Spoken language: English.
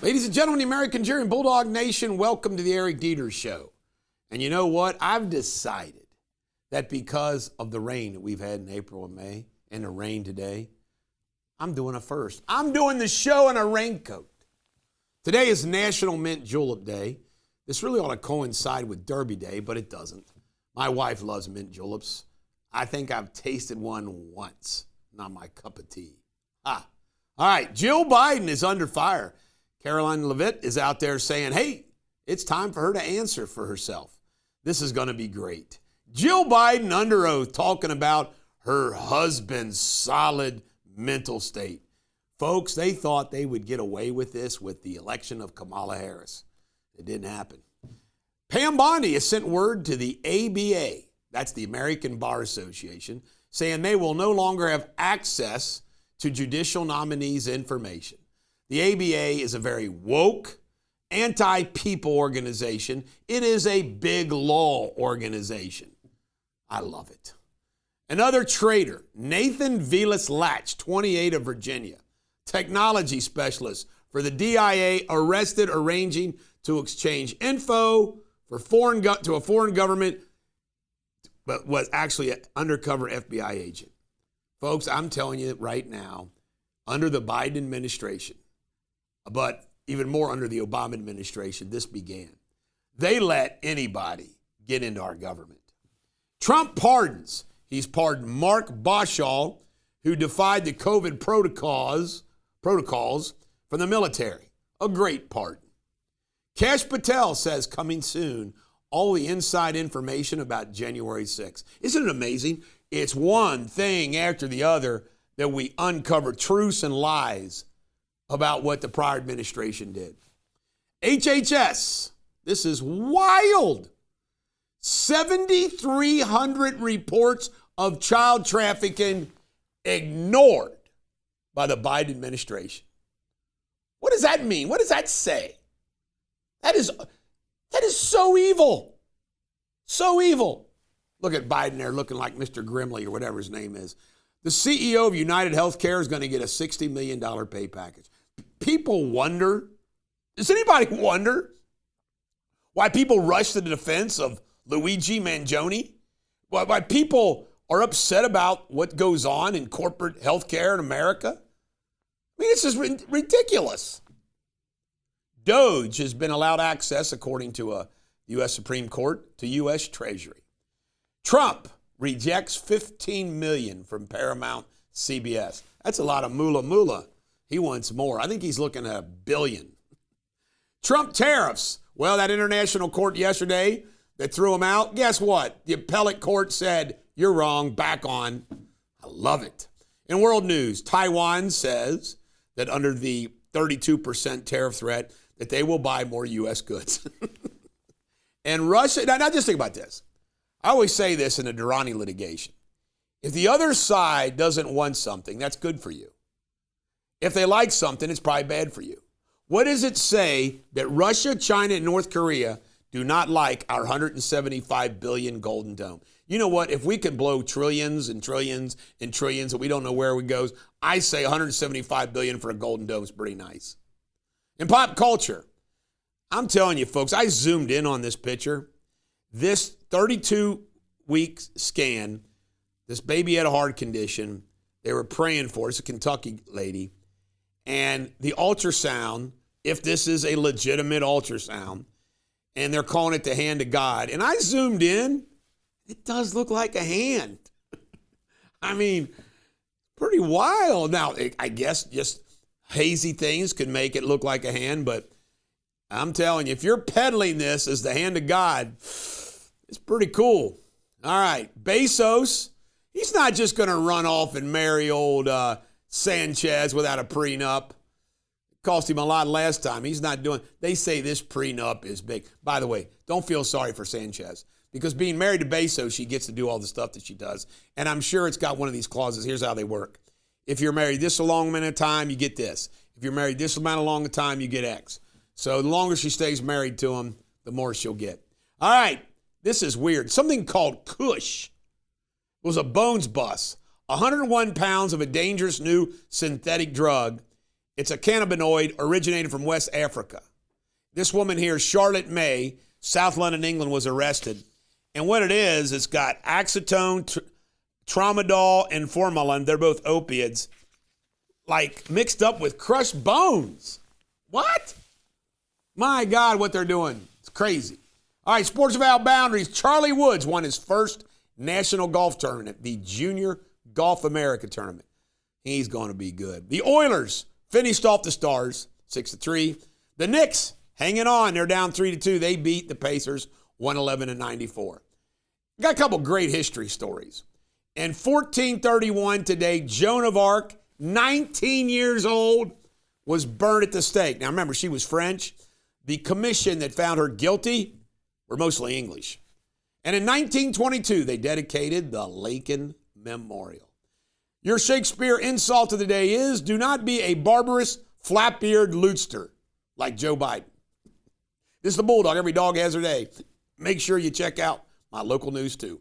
Ladies and gentlemen, the American Jerry and Bulldog Nation, welcome to the Eric Deters Show. And you know what? I've decided that because of the rain that we've had in April and May and the rain today, I'm doing a first. I'm doing the show in a raincoat. Today is National Mint Julep Day. This really ought to coincide with Derby Day, but it doesn't. My wife loves mint juleps. I think I've tasted one once. Not my cup of tea. All right, Jill Biden is under fire. Caroline Levitt is out there saying, hey, it's time for her to answer for herself. This is going to be great. Jill Biden under oath talking about her husband's solid mental state. Folks, they thought they would get away with this with the election of Kamala Harris. It didn't happen. Pam Bondi has sent word to the ABA, that's the American Bar Association, saying they will no longer have access to judicial nominees' information. The ABA is a very woke, anti-people organization. It is a big law organization. I love it. Another traitor, Nathan Velas Latch, 28 of Virginia, technology specialist for the DIA, arrested arranging to exchange info for to a foreign government, but was actually an undercover FBI agent. Folks, I'm telling you right now, under the Biden administration, but even more under the Obama administration, this began. They let anybody get into our government. Trump pardons. He's pardoned Mark Bashal, who defied the COVID protocols from the military. A great pardon. Kash Patel says coming soon, all the inside information about January 6th. Isn't it amazing? It's one thing after the other that we uncover truths and lies about what the prior administration did. HHS, this is wild. 7,300 reports of child trafficking ignored by the Biden administration. What does that mean? What does that say? That is so evil. So evil. Look at Biden there looking like Mr. Grimley or whatever his name is. The CEO of United Healthcare is going to get a $60 million pay package. People wonder, does anybody wonder why people rush to the defense of Luigi Mangione? Why people are upset about what goes on in corporate healthcare in America? I mean, it's just ridiculous. Doge has been allowed access, according to a U.S. Supreme Court, to U.S. Treasury. Trump rejects $15 million from Paramount CBS. That's a lot of moolah. He wants more. I think he's looking at $1 billion. Trump tariffs. Well, that international court yesterday that threw him out, guess what? The appellate court said, you're wrong, back on. I love it. In world news, Taiwan says that under the 32% tariff threat, that they will buy more U.S. goods. And Russia, now just think about this. I always say this in the Durrani litigation. If the other side doesn't want something, that's good for you. If they like something, it's probably bad for you. What does it say that Russia, China, and North Korea do not like our $175 billion Golden Dome? You know what? If we could blow trillions and trillions and trillions and we don't know where it goes, I say $175 billion for a Golden Dome is pretty nice. In pop culture, I'm telling you, folks, I zoomed in on this picture. This 32-week scan, this baby had a heart condition. They were praying for it. It's a Kentucky lady. And the ultrasound, if this is a legitimate ultrasound, and they're calling it the hand of God. And I zoomed in. It does look like a hand. I mean, pretty wild. Now, I guess just hazy things could make it look like a hand, but I'm telling you, if you're peddling this as the hand of God, it's pretty cool. All right, Bezos, he's not just going to run off and marry old Sanchez without a prenup. It cost him a lot last time. He's not doing. They say this prenup is big. By the way, don't feel sorry for Sanchez because being married to Bezos, she gets to do all the stuff that she does. And I'm sure it's got one of these clauses. Here's how they work. If you're married this long amount of time, you get this. If you're married this amount of long time, you get X. So the longer she stays married to him, the more she'll get. All right, this is weird. Something called Kush was a bones bus. 101 pounds of a dangerous new synthetic drug It's a cannabinoid originated from West Africa. This woman here, Charlotte May, South London, England, was arrested. And what it is, it's got acetone, tramadol, and formalin. They're both opiates, like mixed up with crushed bones. What? My God, what they're doing. It's crazy. All right, Sports Without Boundaries. Charlie Woods won his first national golf tournament, the Junior Golf America tournament. He's going to be good. The Oilers finished off the Stars 6-3. The Knicks hanging on. They're down 3-2. They beat the Pacers 111-94. Got a couple great history stories. In 1431 today, Joan of Arc, 19 years old, was burned at the stake. Now remember, she was French. The commission that found her guilty were mostly English. And in 1922, they dedicated the Lincoln Memorial. Your Shakespeare insult of the day is, do not be a barbarous, flap-eared lootster like Joe Biden. This is the Bulldog. Every dog has their day. Make sure you check out my local news too.